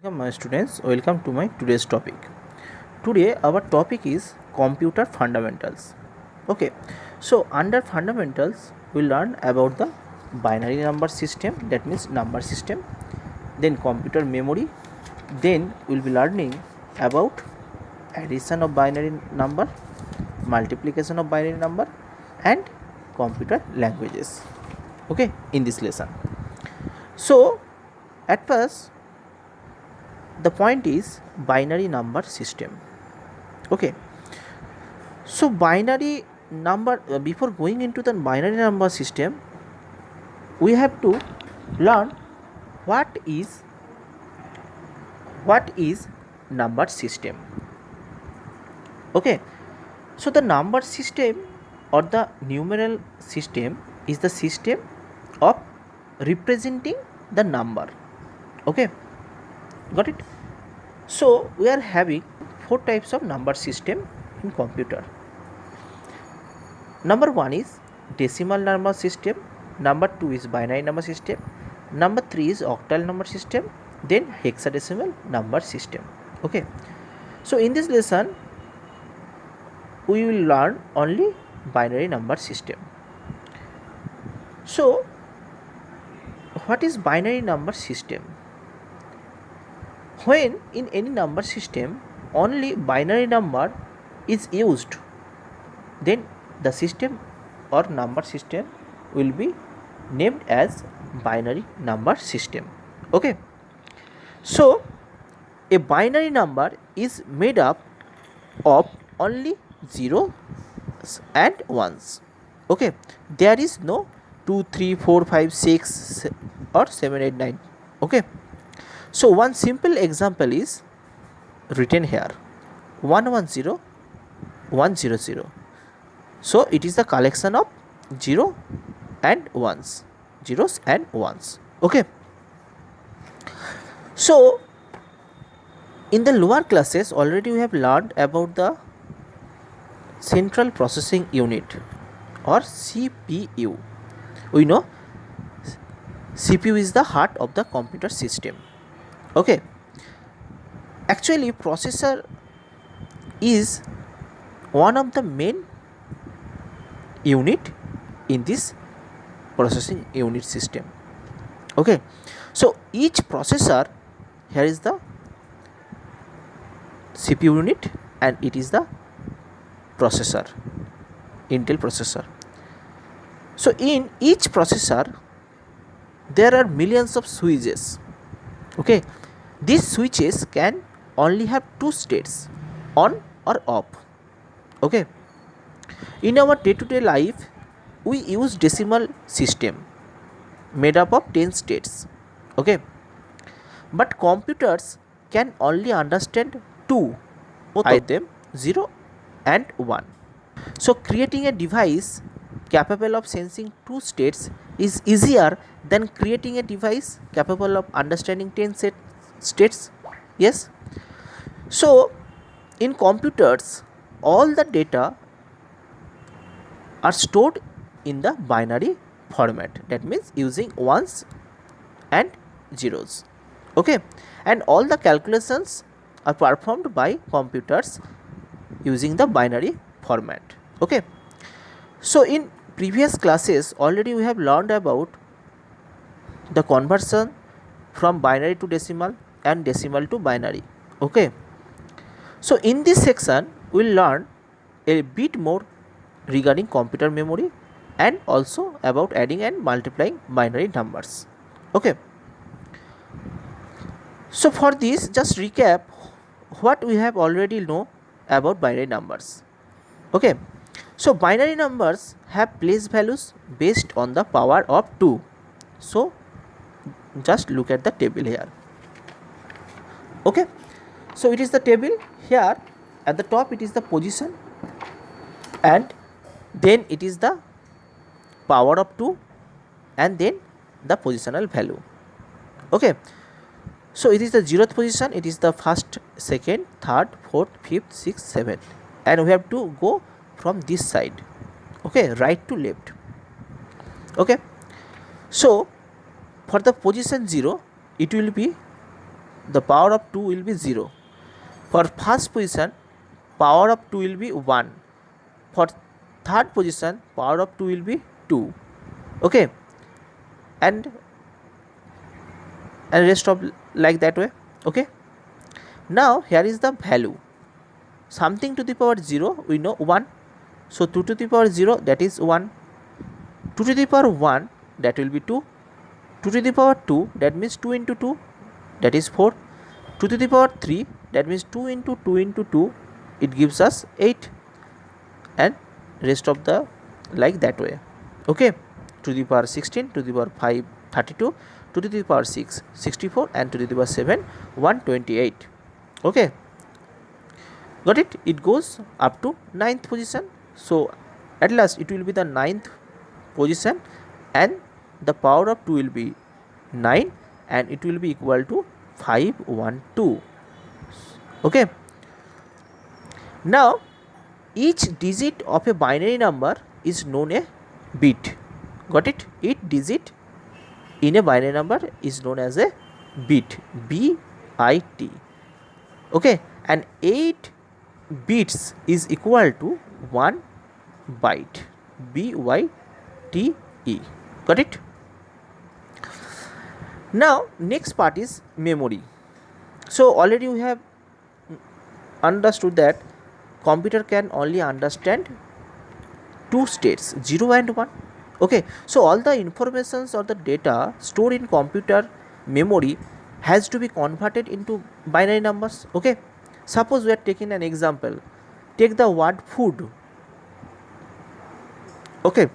Welcome my students, welcome to my today's topic. Today our topic is computer fundamentals. Okay, so under fundamentals we learn about the binary number system, that means number system, then computer memory, then we'll be learning about addition of binary number, multiplication of binary number and computer languages. Okay, in this lesson. So at first the point is binary number system. Okay, so binary number before going into the binary number system we have to learn what is number system. Okay, so the number system or the numeral system is the system of representing the number. Okay, got it? So we are having four types of number system in computer. Number one is decimal number system, number two is binary number system, number three is octal number system, then hexadecimal number system. Okay, so in this lesson we will learn only binary number system. So what is binary number system? When in any number system only binary number is used, then the system or number system will be named as binary number system. Okay, so a binary number is made up of only zeros and ones. Okay, there is no 2 3 4 5 6 or 7 8 9. Okay, so one simple example is written here 110 100. So it is the collection of 0 and 1s, zeros and 1s. Okay, so in the lower classes already we have learned about the central processing unit or CPU. We know CPU is the heart of the computer system. Okay, actually processor is one of the main unit in this processing unit system. Okay, so each processor, here is the CPU unit and it is the processor, Intel processor. So in each processor there are millions of switches. Okay, these switches can only have two states, on or off. Okay, in our day-to-day life we use decimal system made up of 10 states. Okay, but computers can only understand two, both of them 0 and 1. So creating a device capable of sensing two states is easier than creating a device capable of understanding 10 states. Yes, so in computers all the data are stored in the binary format, that means using ones and zeros. Okay, and all the calculations are performed by computers using the binary format. Okay, so in previous classes already we have learned about the conversion from binary to decimal and decimal to binary. Okay, so in this section we will learn a bit more regarding computer memory and also about adding and multiplying binary numbers. Okay, so for this just recap what we have already know about binary numbers. Okay, so binary numbers have place values based on the power of 2. So just look at the table here. Okay, so it is the table here. At the top it is the position and then it is the power of 2 and then the positional value. Okay, so it is the 0th position, it is the first, second, third, fourth, fifth, sixth, seventh, and we have to go from this side. Okay, right to left. Okay, so for the position 0 it will be the power of 2 will be 0. For first position, power of 2 will be 1. For third position, power of 2 will be 2. Okay, and rest of like that way. Okay, now here is the value. Something to the power 0, we know 1. So 2 to the power 0, that is 1. 2 to the power 1, that will be 2. 2 to the power 2, that means 2 into 2, that is 4. 2 to the power 3, that means 2 into 2 into 2, it gives us 8, and rest of the like that way. Okay, to the power 16, to the power 5 32, to the power 6 64, and to the power 7 128. Okay, got it? It goes up to 9th position. So at last it will be the 9th position, and the power of 2 will be 9, and it will be equal to 512. Okay, now each digit of a binary number is known a bit. Got it? Each digit in a binary number is known as a bit, B-I-T. Okay, and 8 bits is equal to 1 byte, B-Y-T-E. Got it? Now next part is memory. So already we have understood that computer can only understand 2 states, 0 and 1. Okay, so all the informations or the data stored in computer memory has to be converted into binary numbers. Okay, suppose we are taking an example. Take the word food. Okay,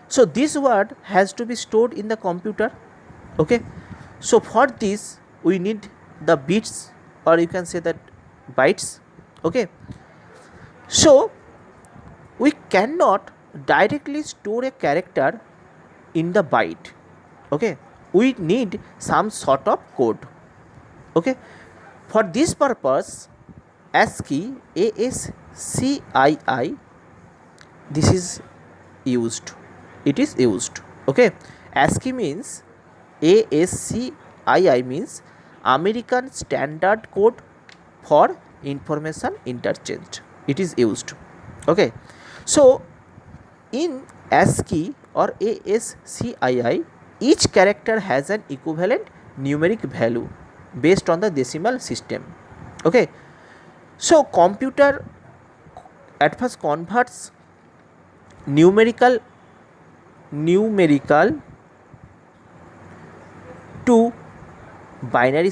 so this word has to be stored in the computer. Okay, so for this we need the bits, or you can say that bytes. Okay, so we cannot directly store a character in the byte. Okay, we need some sort of code. Okay, for this purpose, ASCII, ASCII, this is used. It is used. Okay, ASCII means, ASCII means American Standard Code for Information Interchange. It is used. Okay, so in ASCII or ASCII, each character has an equivalent numeric value based on the decimal system. Okay, so computer at first converts numerical to binary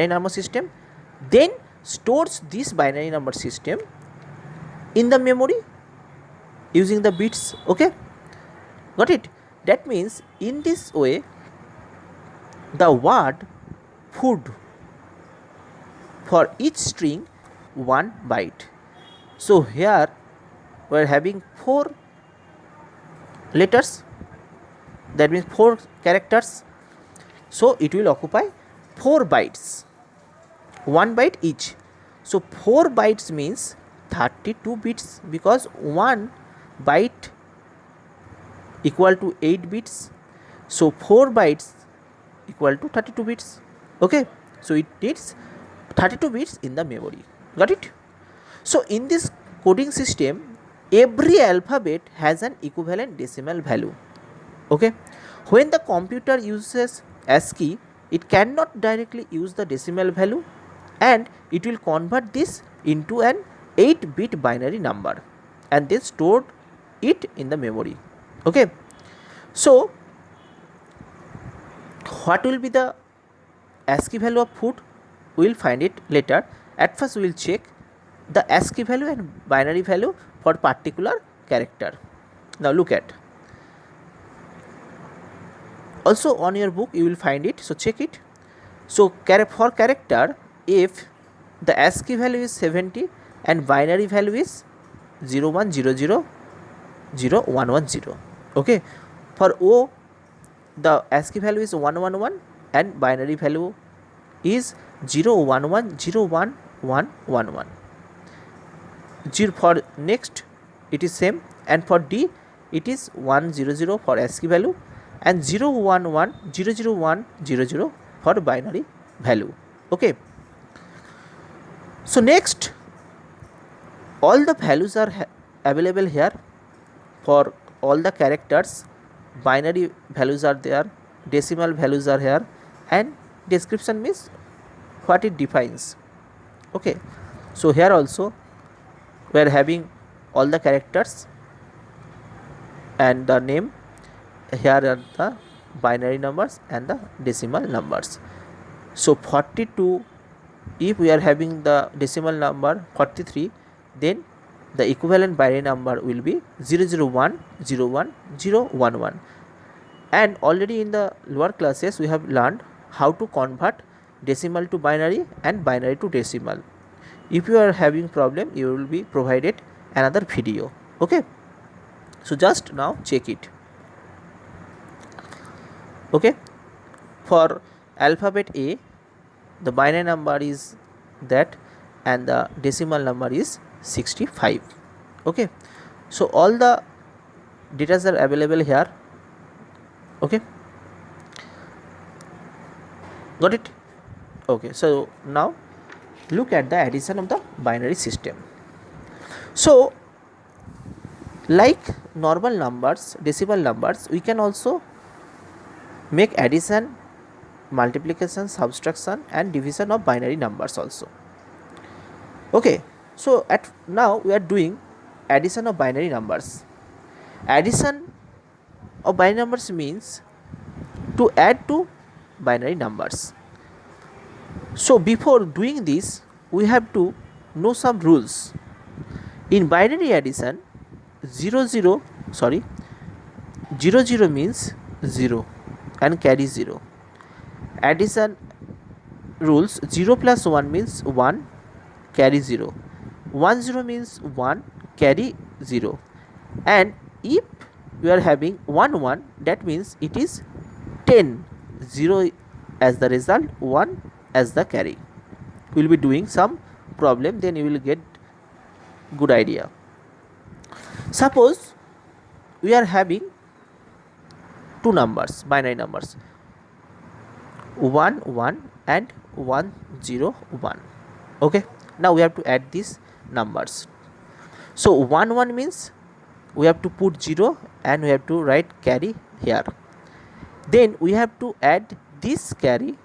number system, then stores this binary number system in the memory using the bits. Okay, got it? That means in this way the word food for each string 1 byte. So here we are having 4 letters, that means 4 characters, so it will occupy 4 bytes, 1 byte each. So 4 bytes means 32 bits, because 1 byte equal to 8 bits, so 4 bytes equal to 32 bits. Okay, so it needs 32 bits in the memory. Got it? So in this coding system, every alphabet has an equivalent decimal value. Okay, when the computer uses ASCII, it cannot directly use the decimal value, and it will convert this into an 8-bit binary number and then store it in the memory. Okay, so what will be the ASCII value of food? We will find it later. At first we will check the ASCII value and binary value for particular character. Now look at, also on your book you will find it, so check it. So for character, if the ASCII value is 70 and binary value is 0100 0110. Okay, for O the ASCII value is 111 and binary value is 0110111. For next it is same, and for D it is 100 for ASCII value and 011 00100 for binary value. Okay, so next, all the values are available here for all the characters. Binary values are there, decimal values are here, and description means what it defines. Okay, so here also we are having all the characters and the name. Here are the binary numbers and the decimal numbers. So 42, if we are having the decimal number 43, then the equivalent binary number will be 001 01 011. And already in the lower classes we have learned how to convert decimal to binary and binary to decimal. If you are having problem, you will be provided another video. Okay, so just now check it. Okay, for alphabet A, the binary number is that and the decimal number is 65. Okay, so all the data are available here. Okay, got it? Okay, so now look at the addition of the binary system. So like normal numbers, decimal numbers, we can also make addition, multiplication, subtraction and division of binary numbers also. Okay, so now we are doing addition of binary numbers. Addition of binary numbers means to add to binary numbers. So before doing this, we have to know some rules. In binary addition, 00 means 0 and carry 0. Addition rules, 0 plus 1 means 1, carry 0. 10 means 1, carry 0. And if we are having 11, that means it is 10, 0 as the result, 1 as the carry. We will be doing some problem, then you will get good idea. Suppose we are having two numbers, binary numbers, 1 1 and 1 0 1. Okay, now we have to add these numbers. So 1 1 means we have to put 0 and we have to write carry here. Then we have to add this carry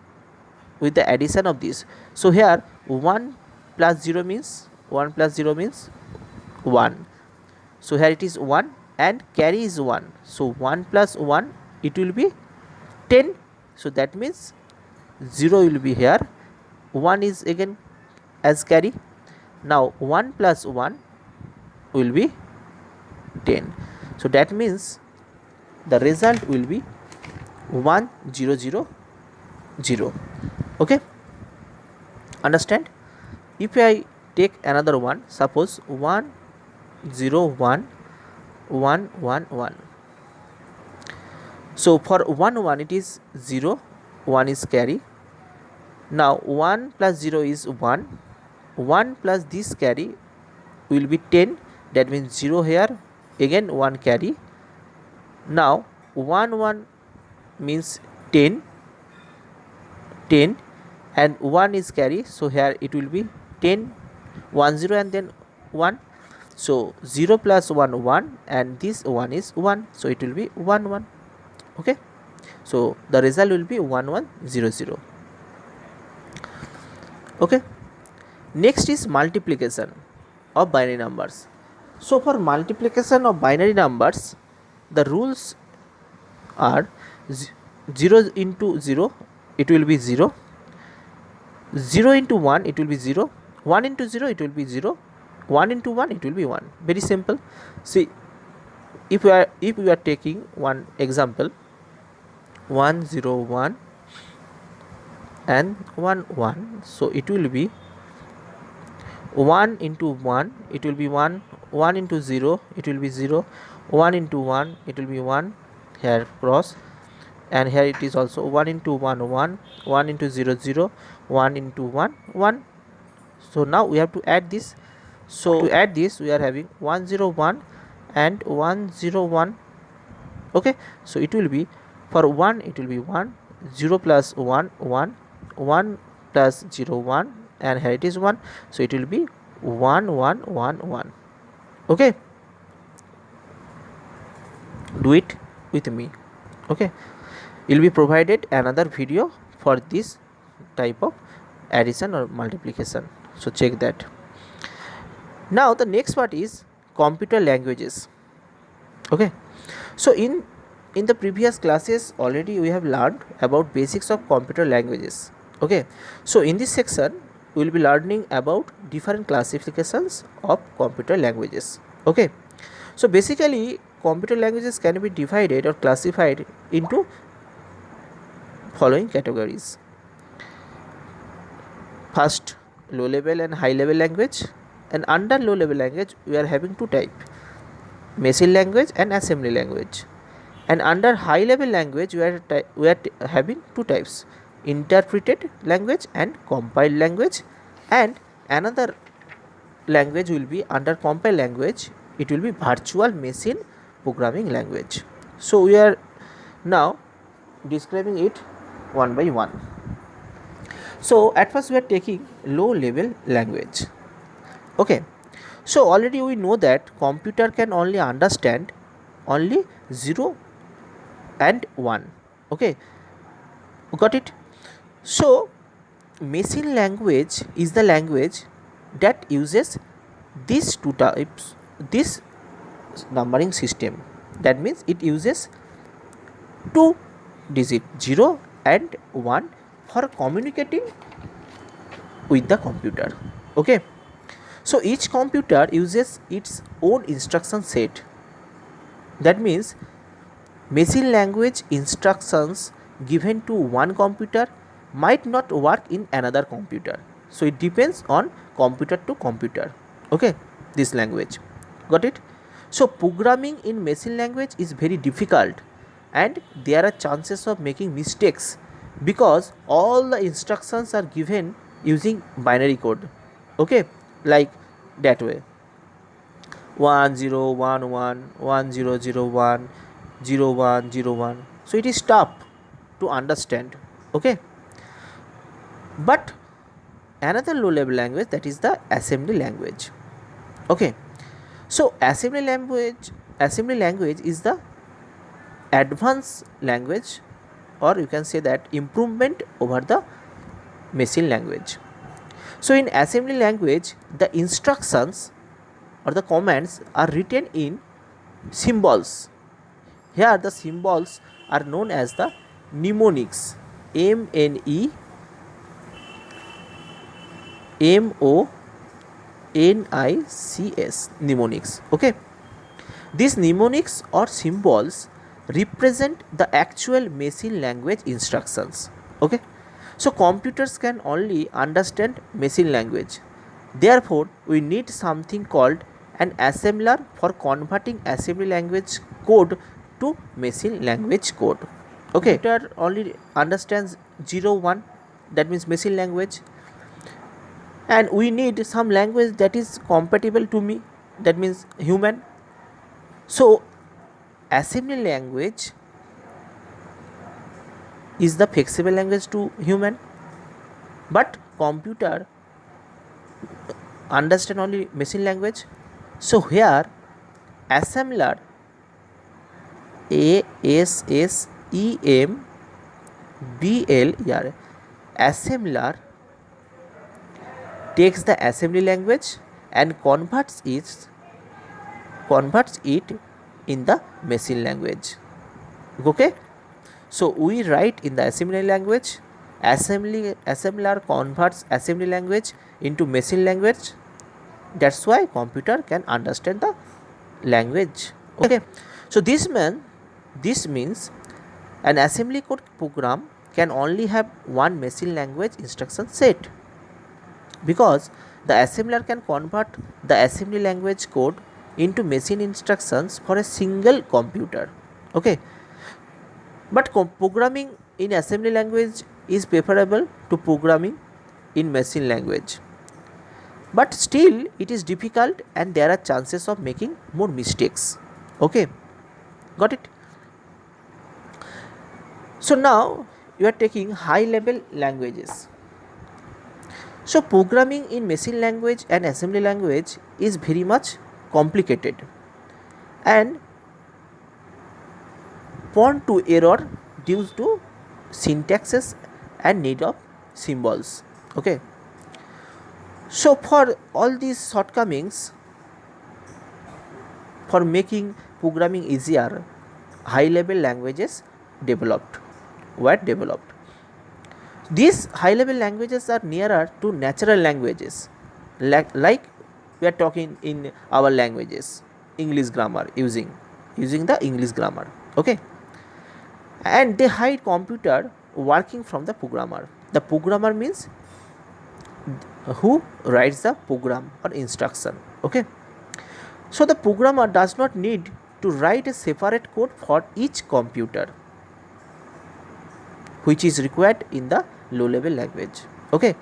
with the addition of this. So here 1 plus 0 means 1 plus 0 means 1. So here it is 1 and carry is 1. So 1 plus 1, it will be 10. So that means 0 will be here, 1 is again as carry. Now 1 plus 1 will be 10. So that means the result will be 1 0 0 0. Okay, understand? If I take another one, suppose 1 0 1 1 1 1. So for 1 1 it is 0, 1 is carry. Now 1 plus 0 is 1, 1 plus this carry will be 10, that means 0 here, again 1 carry. Now 1 1 means 10 and 1 is carry, so here it will be 10 1 0 and then 1. So 0 plus 1 1 and this 1 is 1, so it will be 1 1. Okay, so the result will be 1 1 0 0. Okay, next is multiplication of binary numbers. So for multiplication of binary numbers, the rules are 0 into 0, it will be 0, 0 into 1, it will be 0, 1 into 0, it will be 0, 1 into 1, it will be 1. Very simple. See, if we are taking one example, 1 0 1 and 1 1, so it will be 1 into 1, it will be 1, 1 into 0, it will be 0, 1 into 1, it will be 1, here cross, and here it is also 1 into 1 1, 1 into 0 0, 1 into 1 1. So now we have to add this. So to add this, we are having 1 0 1 and 1 0 1. Okay, so it will be, for 1 it will be 1 0 plus 1 1, 1 plus 0 1, and here it is 1, so it will be 1 1 1 1. Okay, do it with me. Okay, you'll be provided another video for this type of addition or multiplication, so check that. Now the next part is computer languages. Okay, so in the previous classes already we have learned about basics of computer languages. Okay, so in this section we will be learning about different classifications of computer languages. Okay, so basically computer languages can be divided or classified into following categories. First, low level and high level language, and under low level language we are having two types: machine language and assembly language. And under high level language we are having two types: interpreted language and compiled language. And another language will be under compiled language, it will be virtual machine programming language. So we are now describing it one by one. So at first we are taking low level language. Okay, so already we know that computer can only understand only 0 and 1. Okay, got it? So machine language is the language that uses these two types, this numbering system. That means it uses 2 digit 0 and 1 for communicating with the computer. Okay, so each computer uses its own instruction set. That means machine language instructions given to one computer might not work in another computer, so it depends on computer to computer. Okay, this language, got it? So programming in machine language is very difficult and there are chances of making mistakes because all the instructions are given using binary code. Okay, like that way: 1 0 1 1 1 0 0 1 0 1 0 1. So it is tough to understand. Okay, but another low level language, that is the assembly language. Okay, so assembly language is the advanced language, or you can say that improvement over the machine language. So in assembly language the instructions or the commands are written in symbols. Here the symbols are known as the mnemonics. MNEMONICS, mnemonics. Okay, these mnemonics or symbols represent the actual machine language instructions. Okay, so computers can only understand machine language, therefore we need something called an assembler for converting assembly language code to machine language code. Okay, computer only understands 0 1, that means machine language, and we need some language that is compatible to me, that means human. So assembly language is the flexible language to human, but computer understand only machine language. So here assembler, ASSEMBL, assembler takes the assembly language and converts it in the machine language. Okay, so we write in the assembly language, assembler converts assembly language into machine language. That's why computer can understand the language. Okay, so this means an assembly code program can only have one machine language instruction set, because the assembler can convert the assembly language code into machine instructions for a single computer. Okay, but programming in assembly language is preferable to programming in machine language, but still it is difficult and there are chances of making more mistakes. Okay, got it? So now you are taking high level languages. So programming in machine language and assembly language is very much complicated and prone to error due to syntaxes and need of symbols. Okay, so for all these shortcomings, for making programming easier, high level languages were developed. These high level languages are nearer to natural languages, like we are talking in our languages, English grammar, using the English grammar. Okay, and they hide computer working from the programmer. The programmer means who writes the program or instruction. Okay, so the programmer does not need to write a separate code for each computer, which is required in the low level language. Okay,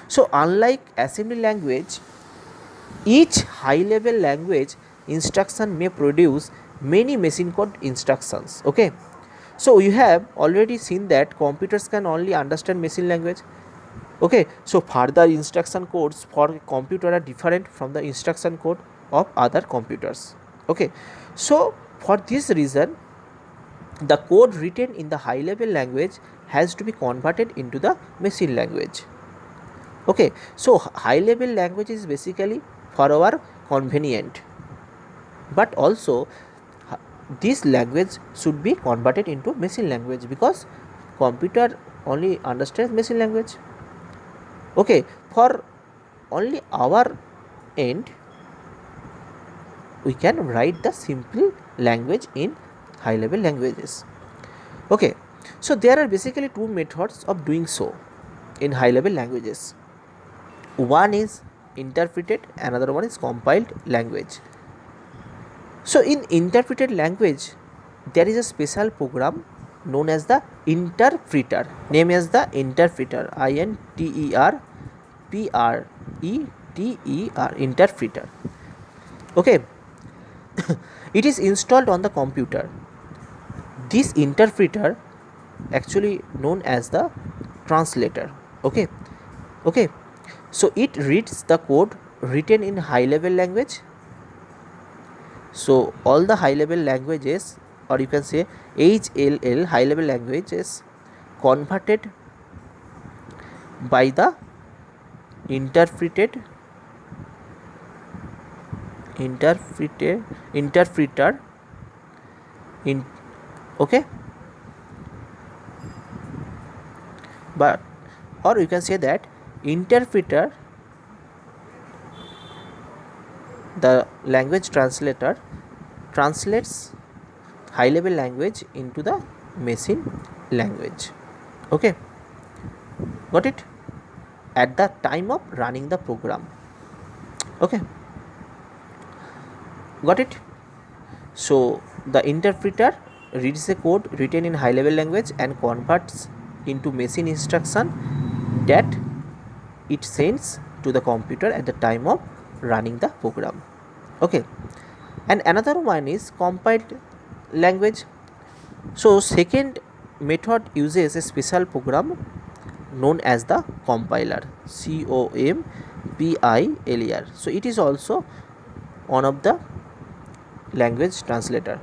so unlike assembly language, each high level language instruction may produce many machine code instructions. Okay, so you have already seen that computers can only understand machine language. Okay, so further instruction codes for computer are different from the instruction code of other computers. Okay, so for this reason, the code written in the high level language has to be converted into the machine language. Okay, so high level language is basically for our convenient, but also this language should be converted into machine language because computer only understands machine language. Okay, for only our end, we can write the simple language in high level languages. Okay, so there are basically two methods of doing so in high level languages. One is interpreted, another one is compiled language. So in interpreted language, there is a special program known as the interpreter, name as the interpreter, interpreter, interpreter. Okay, it is installed on the computer. This interpreter actually known as the translator. Okay, so it reads the code written in high level language. So all the high level languages, or you can say HLL, high level languages, converted by the interpreter in, okay, but or you can say that interpreter, the language translator, translates high level language into the machine language. Okay, got it, at the time of running the program. Okay, got it. So the interpreter reads the code written in high level language and converts into machine instruction that it sends to the computer at the time of running the program. Okay, and another one is compiled language. So second method uses a special program known as the compiler, compiler. So it is also one of the language translator.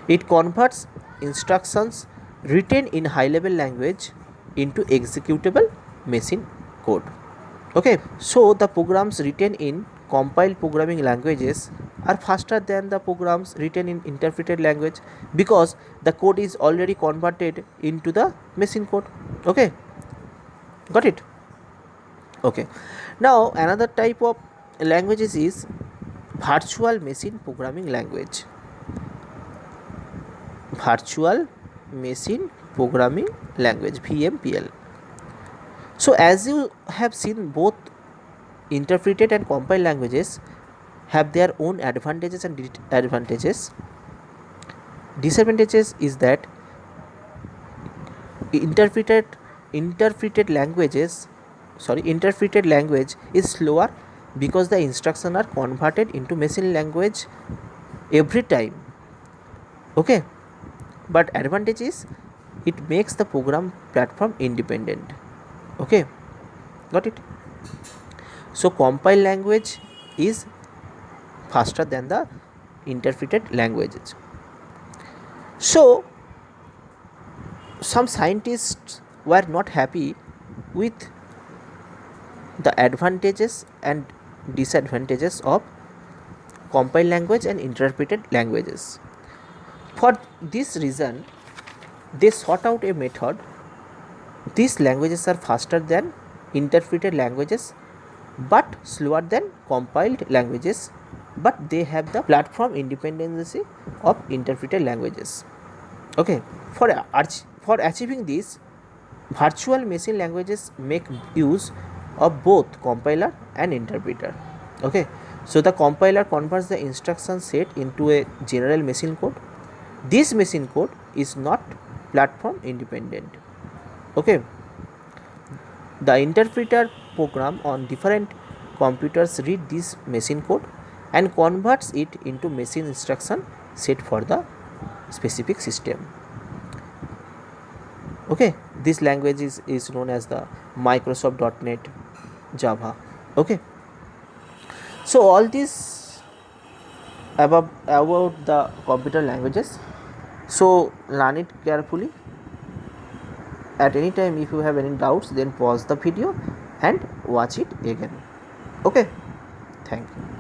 It converts instructions written in high level language into executable machine code. Okay, so the programs written in compiled programming languages are faster than the programs written in interpreted language because the code is already converted into the machine code. Okay, got it. Okay, now another type of languages is virtual machine programming language. Virtual machine programming language, VMPL. So as you have seen, both interpreted and compiled languages have their own advantages and disadvantages. Disadvantages is that interpreted language is slower because the instructions are converted into machine language every time. Okay, but advantage is it makes the program platform independent. Okay, got it? So compiled language is faster than the interpreted languages. So some scientists were not happy with the advantages and disadvantages of compiled language and interpreted languages. For this reason, they sought out a method. These languages are faster than interpreted languages but slower than compiled languages, but they have the platform independency of interpreted languages. Okay, for achieving this, virtual machine languages make use of both compiler and interpreter. Okay, so the compiler converts the instruction set into a general machine code. This machine code is not platform independent. Okay, the interpreter program on different computers read this machine code and converts it into machine instruction set for the specific system. Okay, this language is known as the Microsoft.NET Java. Okay, so all this about the computer languages. So learn it carefully. At any time if you have any doubts, then pause the video and watch it again. Okay, thank you.